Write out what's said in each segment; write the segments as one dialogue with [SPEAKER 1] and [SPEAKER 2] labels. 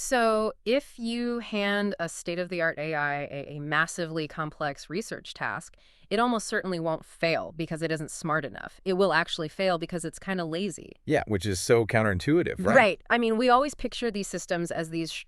[SPEAKER 1] So, if you hand a state-of-the-art AI a massively complex research task, it almost certainly won't fail because it isn't smart enough. It will actually fail because it's kind of lazy.
[SPEAKER 2] Yeah, which is so counterintuitive, right?
[SPEAKER 1] Right. I mean, we always picture these systems as these,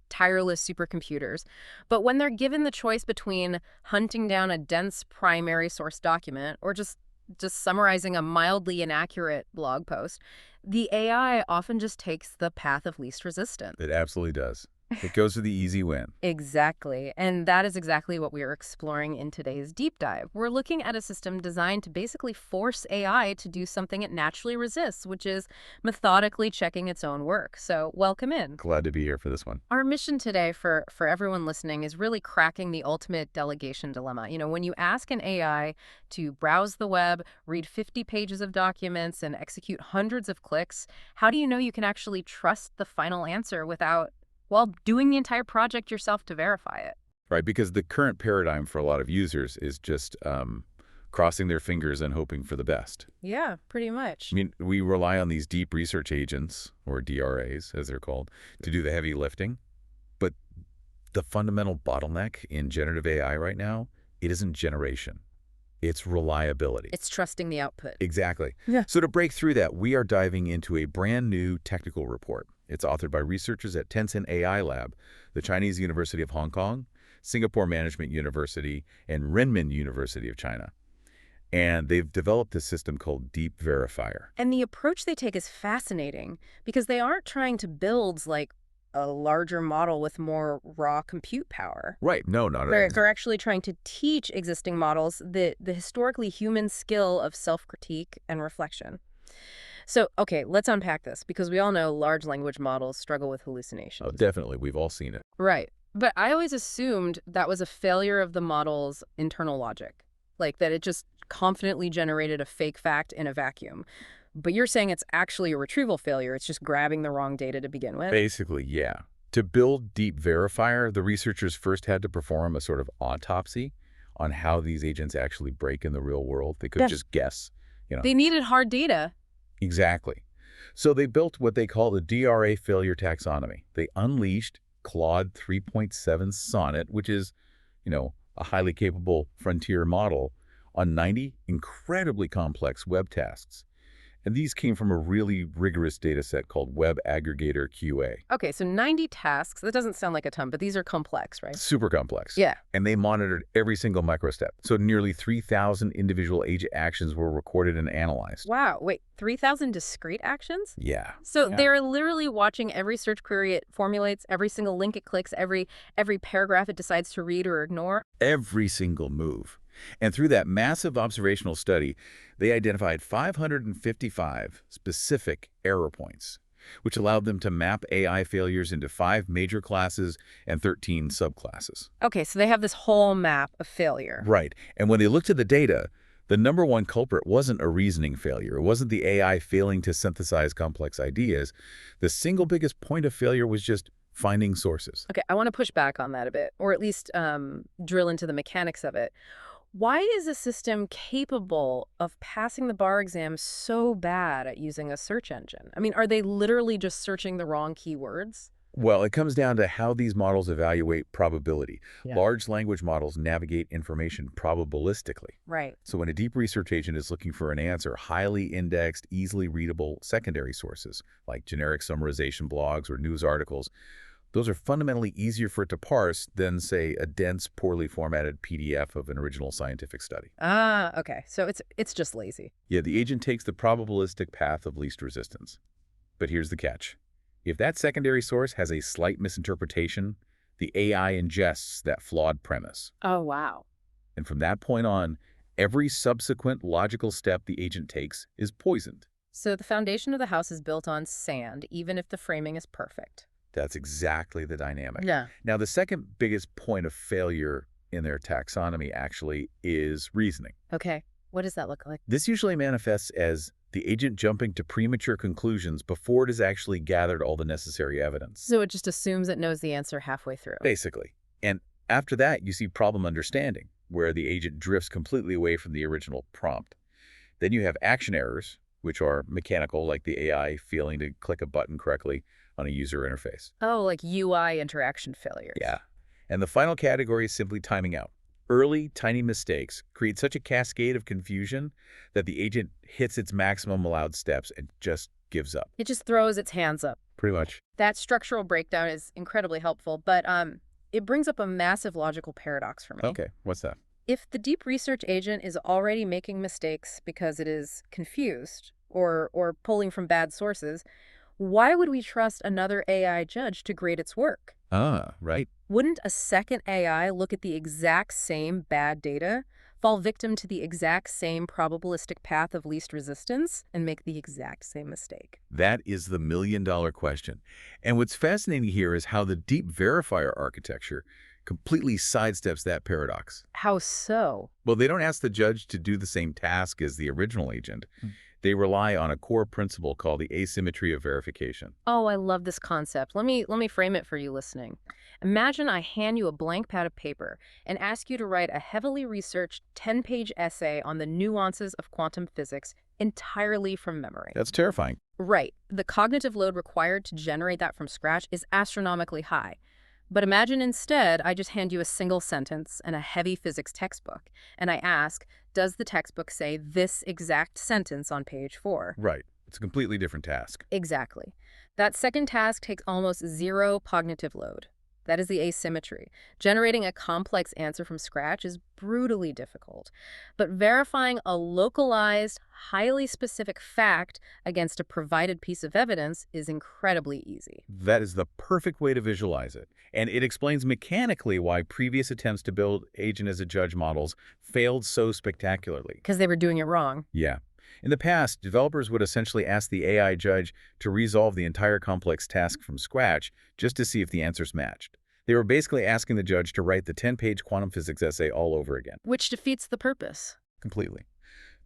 [SPEAKER 1] tireless supercomputers. But when they're given the choice between hunting down a dense primary source document or just summarizing a mildly inaccurate blog post, the AI often just takes the path of least resistance.
[SPEAKER 2] It absolutely does. It goes for the easy win.
[SPEAKER 1] Exactly. And that is exactly what we are exploring in today's deep dive. We're looking at a system designed to basically force AI to do something it naturally resists, which is methodically checking its own work. So, welcome in.
[SPEAKER 2] Glad to be here for this one.
[SPEAKER 1] Our mission today for everyone listening is really cracking the ultimate delegation dilemma. When you ask an AI to browse the web, read 50 pages of documents, and execute hundreds of clicks, how do you know you can actually trust the final answer without, well, doing the entire project yourself to verify it?
[SPEAKER 2] Right, because the current paradigm for a lot of users is just crossing their fingers and hoping for the best.
[SPEAKER 1] Yeah, pretty much.
[SPEAKER 2] I mean, we rely on these deep research agents, or DRAs as they're called, to do the heavy lifting. But the fundamental bottleneck in generative AI right now, it isn't generation. It's reliability.
[SPEAKER 1] It's trusting the output.
[SPEAKER 2] Exactly.
[SPEAKER 1] Yeah.
[SPEAKER 2] So to break through that, we are diving into a brand new technical report. It's authored by researchers at Tencent AI Lab, the Chinese University of Hong Kong, Singapore Management University, and Renmin University of China. And they've developed a system called DeepVerifier.
[SPEAKER 1] And the approach they take is fascinating because they aren't trying to build like a larger model with more raw compute power.
[SPEAKER 2] Right. No, not at
[SPEAKER 1] They're actually trying to teach existing models the historically human skill of self-critique and reflection. So, okay, let's unpack this because we all know large language models struggle with hallucinations.
[SPEAKER 2] Oh, definitely. We've all seen it.
[SPEAKER 1] Right. But I always assumed that was a failure of the model's internal logic, like that it just confidently generated a fake fact in a vacuum. But you're saying it's actually a retrieval failure. It's just grabbing the wrong data to begin with?
[SPEAKER 2] Basically, yeah. To build DeepVerifier, the researchers first had to perform a sort of autopsy on how these agents actually break in the real world. They could
[SPEAKER 1] Yeah.
[SPEAKER 2] just guess.
[SPEAKER 1] They needed hard data.
[SPEAKER 2] Exactly. So they built what they call the DRA Failure Taxonomy. They unleashed Claude 3.7 Sonnet, which is, a highly capable frontier model, on 90 incredibly complex web tasks. And these came from a really rigorous data set called Web Aggregator QA.
[SPEAKER 1] Okay, so 90 tasks. That doesn't sound like a ton, but these are complex, right?
[SPEAKER 2] Super complex.
[SPEAKER 1] Yeah.
[SPEAKER 2] And they monitored every single microstep. So nearly 3,000 individual agent actions were recorded and analyzed.
[SPEAKER 1] Wow. Wait, 3,000 discrete actions?
[SPEAKER 2] Yeah.
[SPEAKER 1] So
[SPEAKER 2] Yeah.
[SPEAKER 1] they're literally watching every search query it formulates, every single link it clicks, every paragraph it decides to read or ignore.
[SPEAKER 2] Every single move. And through that massive observational study, they identified 555 specific error points, which allowed them to map AI failures into 5 major classes and 13 subclasses.
[SPEAKER 1] Okay, so they have this whole map of failure.
[SPEAKER 2] Right. And when they looked at the data, the number one culprit wasn't a reasoning failure. It wasn't the AI failing to synthesize complex ideas. The single biggest point of failure was just finding sources.
[SPEAKER 1] Okay, I want to push back on that a bit, or at least drill into the mechanics of it. Why is a system capable of passing the bar exam so bad at using a search engine? I mean, are they literally just searching the wrong keywords?
[SPEAKER 2] Well, it comes down to how these models evaluate probability.
[SPEAKER 1] Yeah.
[SPEAKER 2] Large language models navigate information probabilistically.
[SPEAKER 1] Right.
[SPEAKER 2] So when a deep research agent is looking for an answer, highly indexed, easily readable secondary sources, like generic summarization blogs or news articles, those are fundamentally easier for it to parse than, say, a dense, poorly formatted PDF of an original scientific study.
[SPEAKER 1] Ah, okay. So it's just lazy.
[SPEAKER 2] Yeah, the agent takes the probabilistic path of least resistance. But here's the catch. If that secondary source has a slight misinterpretation, the AI ingests that flawed premise.
[SPEAKER 1] Oh, wow.
[SPEAKER 2] And from that point on, every subsequent logical step the agent takes is poisoned.
[SPEAKER 1] So the foundation of the house is built on sand, even if the framing is perfect.
[SPEAKER 2] That's exactly the dynamic.
[SPEAKER 1] Yeah.
[SPEAKER 2] Now, the second biggest point of failure in their taxonomy actually is reasoning.
[SPEAKER 1] Okay. What does that look like?
[SPEAKER 2] This usually manifests as the agent jumping to premature conclusions before it has actually gathered all the necessary evidence.
[SPEAKER 1] So it just assumes it knows the answer halfway through.
[SPEAKER 2] Basically. And after that, you see problem understanding, where the agent drifts completely away from the original prompt. Then you have action errors, which are mechanical, like the AI failing to click a button correctly, on a user interface.
[SPEAKER 1] Oh, like UI interaction failures.
[SPEAKER 2] Yeah. And the final category is simply timing out. Early, tiny mistakes create such a cascade of confusion that the agent hits its maximum allowed steps and just gives up.
[SPEAKER 1] It just throws its hands up.
[SPEAKER 2] Pretty much.
[SPEAKER 1] That structural breakdown is incredibly helpful, but it brings up a massive logical paradox for me.
[SPEAKER 2] Okay, what's that?
[SPEAKER 1] If the deep research agent is already making mistakes because it is confused or pulling from bad sources, why would we trust another AI judge to grade its work?
[SPEAKER 2] Ah, right.
[SPEAKER 1] Wouldn't a second AI look at the exact same bad data, fall victim to the exact same probabilistic path of least resistance, and make the exact same mistake?
[SPEAKER 2] That is the million-dollar question. And what's fascinating here is how the DeepVerifier architecture completely sidesteps that paradox.
[SPEAKER 1] How so?
[SPEAKER 2] Well, they don't ask the judge to do the same task as the original agent. They rely on a core principle called the asymmetry of verification.
[SPEAKER 1] Oh, I love this concept. Let me frame it for you listening. Imagine I hand you a blank pad of paper and ask you to write a heavily researched 10-page essay on the nuances of quantum physics entirely from memory.
[SPEAKER 2] That's terrifying.
[SPEAKER 1] Right. The cognitive load required to generate that from scratch is astronomically high. But imagine instead I just hand you a single sentence and a heavy physics textbook, and I ask, does the textbook say this exact sentence on page 4?
[SPEAKER 2] Right. It's a completely different task.
[SPEAKER 1] Exactly. That second task takes almost zero cognitive load. That is the asymmetry. Generating a complex answer from scratch is brutally difficult. But verifying a localized, highly specific fact against a provided piece of evidence is incredibly easy.
[SPEAKER 2] That is the perfect way to visualize it. And it explains mechanically why previous attempts to build agent as a judge models failed so spectacularly.
[SPEAKER 1] Because they were doing it wrong.
[SPEAKER 2] Yeah. In the past, developers would essentially ask the AI judge to resolve the entire complex task from scratch just to see if the answers matched. They were basically asking the judge to write the 10-page quantum physics essay all over again.
[SPEAKER 1] Which defeats the purpose.
[SPEAKER 2] Completely.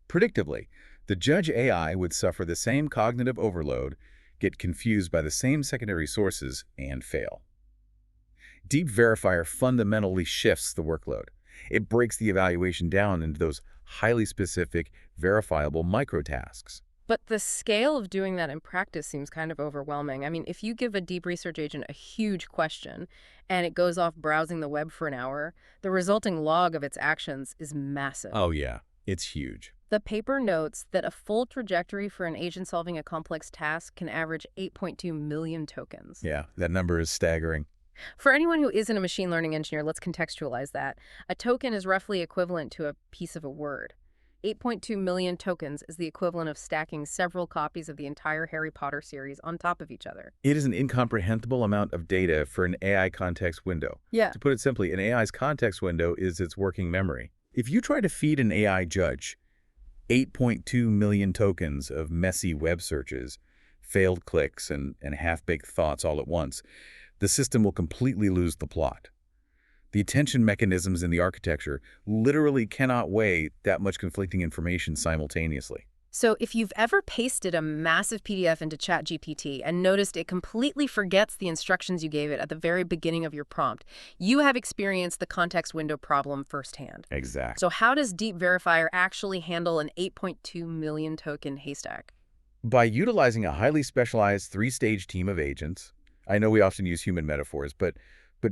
[SPEAKER 2] Predictably, the judge AI would suffer the same cognitive overload, get confused by the same secondary sources, and fail. DeepVerifier fundamentally shifts the workload. It breaks the evaluation down into those highly specific, verifiable microtasks.
[SPEAKER 1] But the scale of doing that in practice seems kind of overwhelming. I mean, if you give a deep research agent a huge question and it goes off browsing the web for an hour, the resulting log of its actions is massive.
[SPEAKER 2] Oh yeah, it's huge.
[SPEAKER 1] The paper notes that a full trajectory for an agent solving a complex task can average 8.2 million tokens.
[SPEAKER 2] Yeah, that number is staggering.
[SPEAKER 1] For anyone who isn't a machine learning engineer, let's contextualize that. A token is roughly equivalent to a piece of a word. 8.2 million tokens is the equivalent of stacking several copies of the entire Harry Potter series on top of each other.
[SPEAKER 2] It is an incomprehensible amount of data for an AI context window.
[SPEAKER 1] Yeah.
[SPEAKER 2] To put it simply, an AI's context window is its working memory. If you try to feed an AI judge 8.2 million tokens of messy web searches, failed clicks, and half-baked thoughts all at once, the system will completely lose the plot. The attention mechanisms in the architecture literally cannot weigh that much conflicting information simultaneously.
[SPEAKER 1] So if you've ever pasted a massive PDF into ChatGPT and noticed it completely forgets the instructions you gave it at the very beginning of your prompt, you have experienced the context window problem firsthand.
[SPEAKER 2] Exactly.
[SPEAKER 1] So how does DeepVerifier actually handle an 8.2 million token haystack?
[SPEAKER 2] By utilizing a highly specialized three-stage team of agents, I know we often use human metaphors, but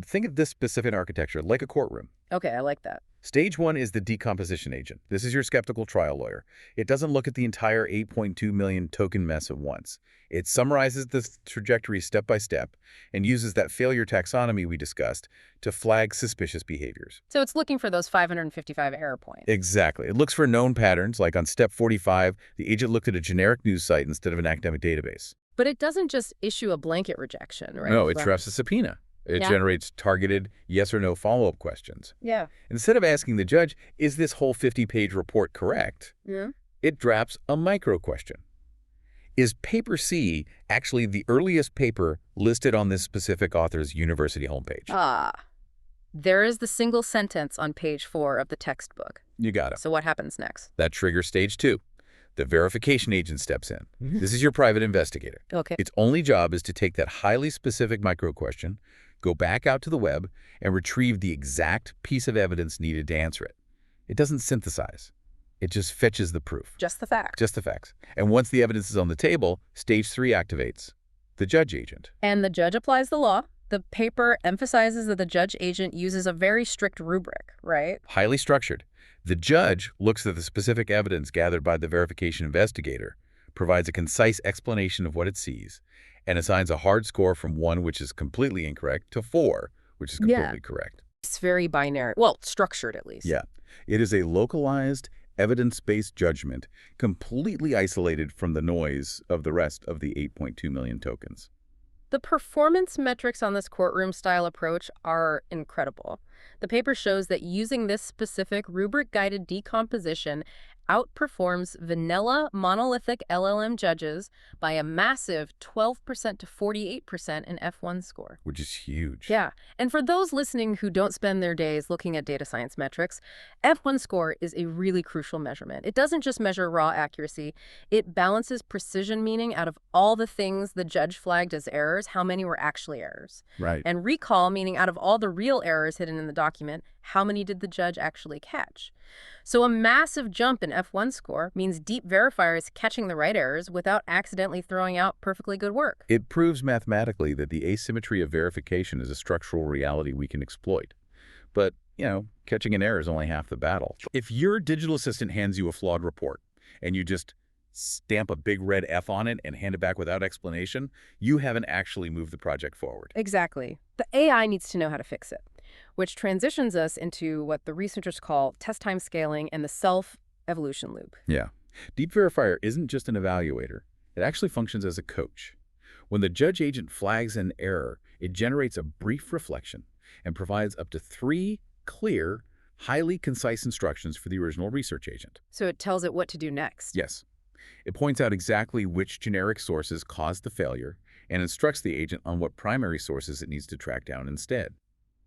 [SPEAKER 2] think of this specific architecture like a courtroom.
[SPEAKER 1] Okay, I like that.
[SPEAKER 2] Stage 1 is the decomposition agent. This is your skeptical trial lawyer. It doesn't look at the entire 8.2 million token mess at once. It summarizes the trajectory step by step and uses that failure taxonomy we discussed to flag suspicious behaviors.
[SPEAKER 1] So it's looking for those 555 error points.
[SPEAKER 2] Exactly. It looks for known patterns, like on step 45, the agent looked at a generic news site instead of an academic database.
[SPEAKER 1] But it doesn't just issue a blanket rejection, right?
[SPEAKER 2] No, it drafts a subpoena. It generates targeted yes or no follow-up questions.
[SPEAKER 1] Yeah.
[SPEAKER 2] Instead of asking the judge, is this whole 50-page report correct?
[SPEAKER 1] Yeah.
[SPEAKER 2] It drafts a micro question. Is paper C actually the earliest paper listed on this specific author's university homepage?
[SPEAKER 1] Ah. There is the single sentence on page 4 of the textbook.
[SPEAKER 2] You got it.
[SPEAKER 1] So what happens next?
[SPEAKER 2] That triggers stage 2. The verification agent steps in. This is your private investigator.
[SPEAKER 1] Okay.
[SPEAKER 2] Its only job is to take that highly specific micro question, go back out to the web, and retrieve the exact piece of evidence needed to answer it. It doesn't synthesize. It just fetches the proof.
[SPEAKER 1] Just the facts.
[SPEAKER 2] Just the facts. And once the evidence is on the table, stage 3 activates. the judge agent.
[SPEAKER 1] And the judge applies the law. The paper emphasizes that the judge agent uses a very strict rubric, right?
[SPEAKER 2] Highly structured. The judge looks at the specific evidence gathered by the verification investigator, provides a concise explanation of what it sees, and assigns a hard score from 1, which is completely incorrect, to 4, which is completely correct.
[SPEAKER 1] It's very binary. Well, structured at least.
[SPEAKER 2] Yeah. It is a localized, evidence-based judgment, completely isolated from the noise of the rest of the 8.2 million tokens.
[SPEAKER 1] The performance metrics on this courtroom-style approach are incredible. The paper shows that using this specific rubric-guided decomposition outperforms vanilla monolithic LLM judges by a massive 12% to 48% in F1 score.
[SPEAKER 2] Which is huge.
[SPEAKER 1] Yeah, and for those listening who don't spend their days looking at data science metrics, F1 score is a really crucial measurement. It doesn't just measure raw accuracy, it balances precision, meaning out of all the things the judge flagged as errors, how many were actually errors?
[SPEAKER 2] Right.
[SPEAKER 1] And recall, meaning out of all the real errors hidden in the document, how many did the judge actually catch? So a massive jump in F1 score means DeepVerifier is catching the right errors without accidentally throwing out perfectly good work.
[SPEAKER 2] It proves mathematically that the asymmetry of verification is a structural reality we can exploit. But, catching an error is only half the battle. If your digital assistant hands you a flawed report and you just stamp a big red F on it and hand it back without explanation, you haven't actually moved the project forward.
[SPEAKER 1] Exactly. The AI needs to know how to fix it, which transitions us into what the researchers call test-time scaling and the self-evolution loop.
[SPEAKER 2] Yeah. DeepVerifier isn't just an evaluator. It actually functions as a coach. When the judge agent flags an error, it generates a brief reflection and provides up to 3 clear, highly concise instructions for the original research agent.
[SPEAKER 1] So it tells it what to do next.
[SPEAKER 2] Yes. It points out exactly which generic sources caused the failure and instructs the agent on what primary sources it needs to track down instead.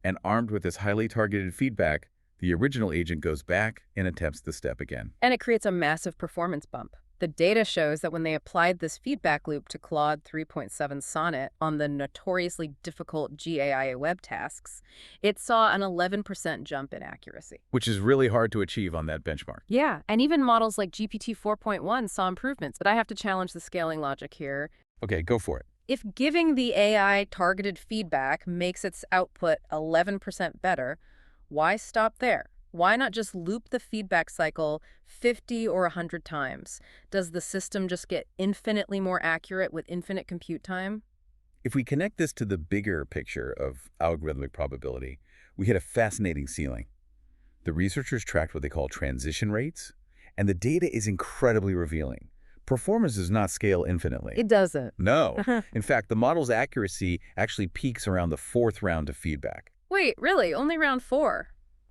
[SPEAKER 2] And armed with this highly targeted feedback, the original agent goes back and attempts the step again.
[SPEAKER 1] And it creates a massive performance bump. The data shows that when they applied this feedback loop to Claude 3.7 Sonnet on the notoriously difficult GAIA web tasks, it saw an 11% jump in accuracy.
[SPEAKER 2] Which is really hard to achieve on that benchmark.
[SPEAKER 1] Yeah, and even models like GPT 4.1 saw improvements, but I have to challenge the scaling logic here.
[SPEAKER 2] Okay, go for it.
[SPEAKER 1] If giving the AI targeted feedback makes its output 11% better, why stop there? Why not just loop the feedback cycle 50 or 100 times? Does the system just get infinitely more accurate with infinite compute time?
[SPEAKER 2] If we connect this to the bigger picture of algorithmic probability, we hit a fascinating ceiling. The researchers tracked what they call transition rates, and the data is incredibly revealing. Performance does not scale infinitely.
[SPEAKER 1] It doesn't.
[SPEAKER 2] No. In fact, the model's accuracy actually peaks around the 4th round of feedback.
[SPEAKER 1] Wait, really? Only round 4?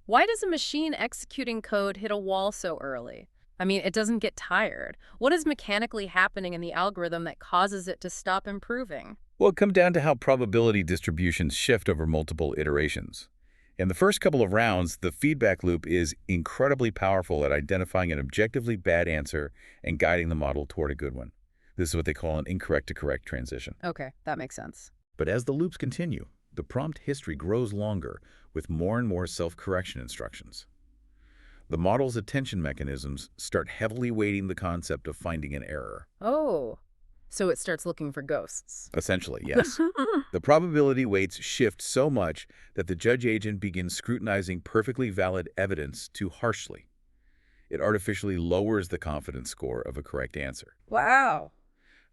[SPEAKER 1] Why does a machine executing code hit a wall so early? I mean, it doesn't get tired. What is mechanically happening in the algorithm that causes it to stop improving?
[SPEAKER 2] Well, it comes down to how probability distributions shift over multiple iterations. In the first couple of rounds, the feedback loop is incredibly powerful at identifying an objectively bad answer and guiding the model toward a good one. This is what they call an incorrect-to-correct transition.
[SPEAKER 1] Okay, that makes sense.
[SPEAKER 2] But as the loops continue, the prompt history grows longer with more and more self-correction instructions. The model's attention mechanisms start heavily weighting the concept of finding an error.
[SPEAKER 1] Oh, so it starts looking for ghosts.
[SPEAKER 2] Essentially, yes. The probability weights shift so much that the judge agent begins scrutinizing perfectly valid evidence too harshly. It artificially lowers the confidence score of a correct answer.
[SPEAKER 1] Wow.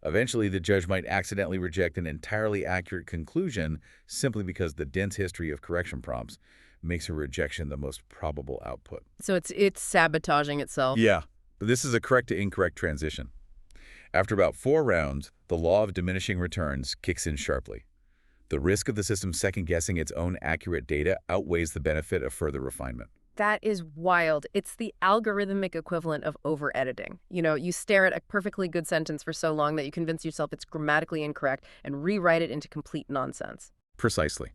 [SPEAKER 2] Eventually, the judge might accidentally reject an entirely accurate conclusion simply because the dense history of correction prompts makes a rejection the most probable output.
[SPEAKER 1] So it's sabotaging itself.
[SPEAKER 2] Yeah, but this is a correct to incorrect transition. After about 4 rounds, the law of diminishing returns kicks in sharply. The risk of the system second-guessing its own accurate data outweighs the benefit of further refinement.
[SPEAKER 1] That is wild. It's the algorithmic equivalent of over-editing. You stare at a perfectly good sentence for so long that you convince yourself it's grammatically incorrect and rewrite it into complete nonsense.
[SPEAKER 2] Precisely.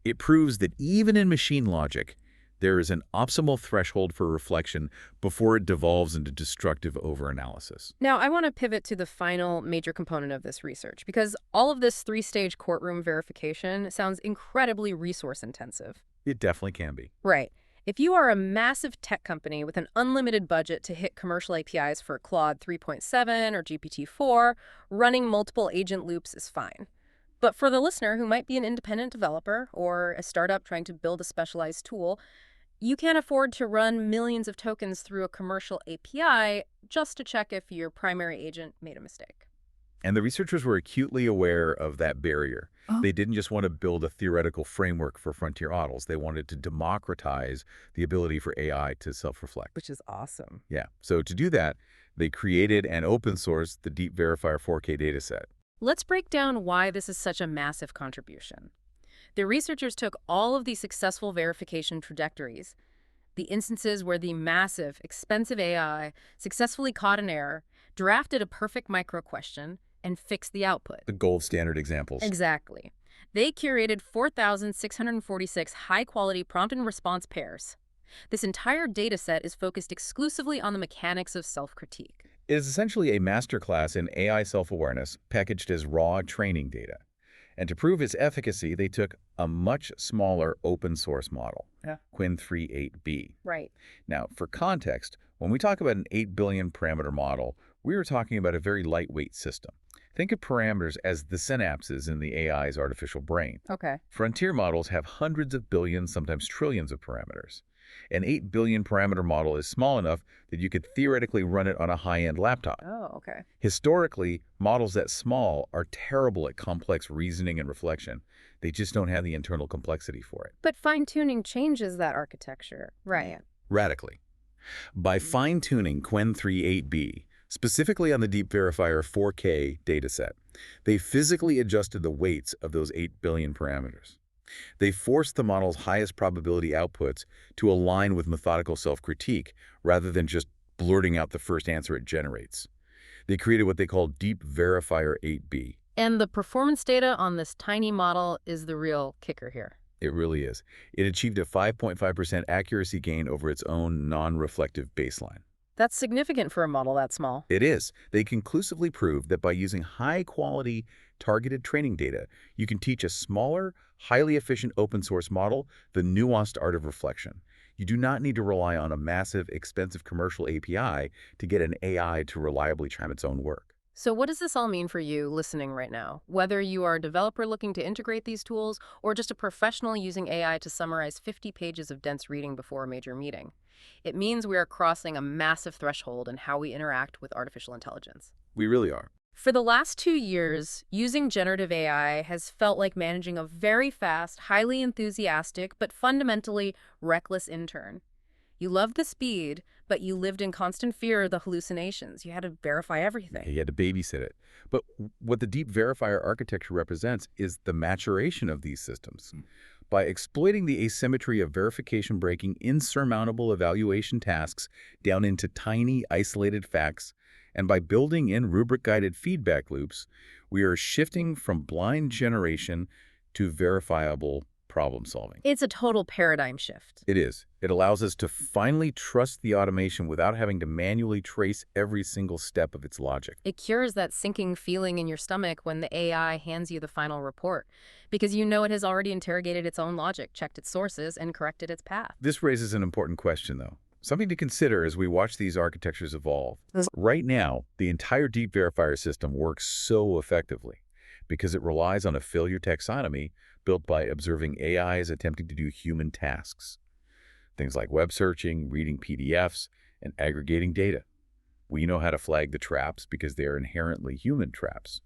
[SPEAKER 2] It proves that even in machine logic, there is an optimal threshold for reflection before it devolves into destructive over-analysis.
[SPEAKER 1] Now, I want to pivot to the final major component of this research, because all of this 3-stage courtroom verification sounds incredibly resource-intensive.
[SPEAKER 2] It definitely can be.
[SPEAKER 1] Right. If you are a massive tech company with an unlimited budget to hit commercial APIs for Claude 3.7 or GPT-4, running multiple agent loops is fine. But for the listener who might be an independent developer or a startup trying to build a specialized tool, you can't afford to run millions of tokens through a commercial API just to check if your primary agent made a mistake.
[SPEAKER 2] And the researchers were acutely aware of that barrier. They didn't just want to build a theoretical framework for frontier models. They wanted to democratize the ability for AI to self-reflect.
[SPEAKER 1] Which is awesome.
[SPEAKER 2] Yeah. So to do that, they created and open sourced the DeepVerifier 4K dataset.
[SPEAKER 1] Let's break down why this is such a massive contribution. The researchers took all of these successful verification trajectories, the instances where the massive, expensive AI successfully caught an error, drafted a perfect micro-question, and fixed the output.
[SPEAKER 2] The gold standard examples.
[SPEAKER 1] Exactly. They curated 4,646 high-quality prompt and response pairs. This entire data set is focused exclusively on the mechanics of self-critique.
[SPEAKER 2] It is essentially a masterclass in AI self-awareness packaged as raw training data. And to prove its efficacy, they took a much smaller open source model, Qwen38B.
[SPEAKER 1] Right.
[SPEAKER 2] Now, for context, when we talk about an 8 billion parameter model, we are talking about a very lightweight system. Think of parameters as the synapses in the AI's artificial brain.
[SPEAKER 1] Okay.
[SPEAKER 2] Frontier models have hundreds of billions, sometimes trillions of parameters. An 8 billion parameter model is small enough that you could theoretically run it on a high-end laptop.
[SPEAKER 1] Oh, okay.
[SPEAKER 2] Historically, models that small are terrible at complex reasoning and reflection. They just don't have the internal complexity for it.
[SPEAKER 1] But fine-tuning changes that architecture. Right.
[SPEAKER 2] Radically. By fine-tuning Qwen38B, specifically on the DeepVerifier 4K dataset, they physically adjusted the weights of those 8 billion parameters. They forced the model's highest probability outputs to align with methodical self-critique rather than just blurting out the first answer it generates. They created what they call DeepVerifier 8B.
[SPEAKER 1] And the performance data on this tiny model is the real kicker here.
[SPEAKER 2] It really is. It achieved a 5.5% accuracy gain over its own non-reflective baseline.
[SPEAKER 1] That's significant for a model that small.
[SPEAKER 2] It is. They conclusively proved that by using high-quality, targeted training data, you can teach a smaller, highly efficient open-source model the nuanced art of reflection. You do not need to rely on a massive, expensive commercial API to get an AI to reliably time its own work.
[SPEAKER 1] So what does this all mean for you listening right now? Whether you are a developer looking to integrate these tools or just a professional using AI to summarize 50 pages of dense reading before a major meeting, it means we are crossing a massive threshold in how we interact with artificial intelligence.
[SPEAKER 2] We really are.
[SPEAKER 1] For the last 2 years, using generative AI has felt like managing a very fast, highly enthusiastic, but fundamentally reckless intern. You loved the speed, but you lived in constant fear of the hallucinations. You had to verify everything.
[SPEAKER 2] You had to babysit it. But what the DeepVerifier architecture represents is the maturation of these systems. By exploiting the asymmetry of verification breaking insurmountable evaluation tasks down into tiny, isolated facts, and by building in rubric-guided feedback loops, we are shifting from blind generation to verifiable problem solving.
[SPEAKER 1] It's a total paradigm shift.
[SPEAKER 2] It is. It allows us to finally trust the automation without having to manually trace every single step of its logic.
[SPEAKER 1] It cures that sinking feeling in your stomach when the AI hands you the final report, because you know it has already interrogated its own logic, checked its sources, and corrected its path.
[SPEAKER 2] This raises an important question, though. Something to consider as we watch these architectures evolve. Right now, the entire DeepVerifier system works so effectively because it relies on a failure taxonomy built by observing AIs attempting to do human tasks. Things like web searching, reading PDFs, and aggregating data. We know how to flag the traps because they are inherently human traps.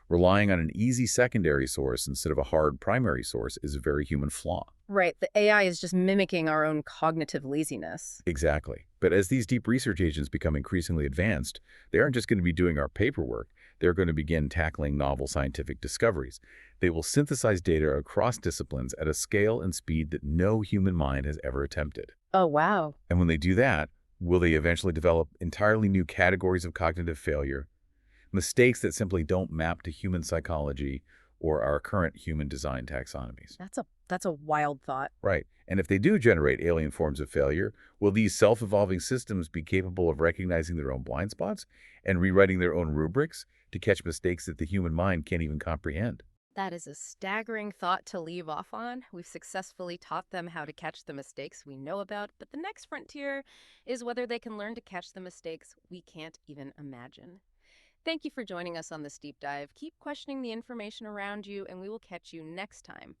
[SPEAKER 2] Relying on an easy secondary source instead of a hard primary source is a very human flaw.
[SPEAKER 1] Right, the AI is just mimicking our own cognitive laziness.
[SPEAKER 2] Exactly. But as these deep research agents become increasingly advanced, they aren't just going to be doing our paperwork. They're going to begin tackling novel scientific discoveries. They will synthesize data across disciplines at a scale and speed that no human mind has ever attempted.
[SPEAKER 1] Oh, wow.
[SPEAKER 2] And when they do that, will they eventually develop entirely new categories of cognitive failure, mistakes that simply don't map to human psychology or our current human design taxonomies?
[SPEAKER 1] That's a wild thought.
[SPEAKER 2] Right. And if they do generate alien forms of failure, will these self-evolving systems be capable of recognizing their own blind spots and rewriting their own rubrics to catch mistakes that the human mind can't even comprehend?
[SPEAKER 1] That is a staggering thought to leave off on. We've successfully taught them how to catch the mistakes we know about, but the next frontier is whether they can learn to catch the mistakes we can't even imagine. Thank you for joining us on this deep dive. Keep questioning the information around you, and we will catch you next time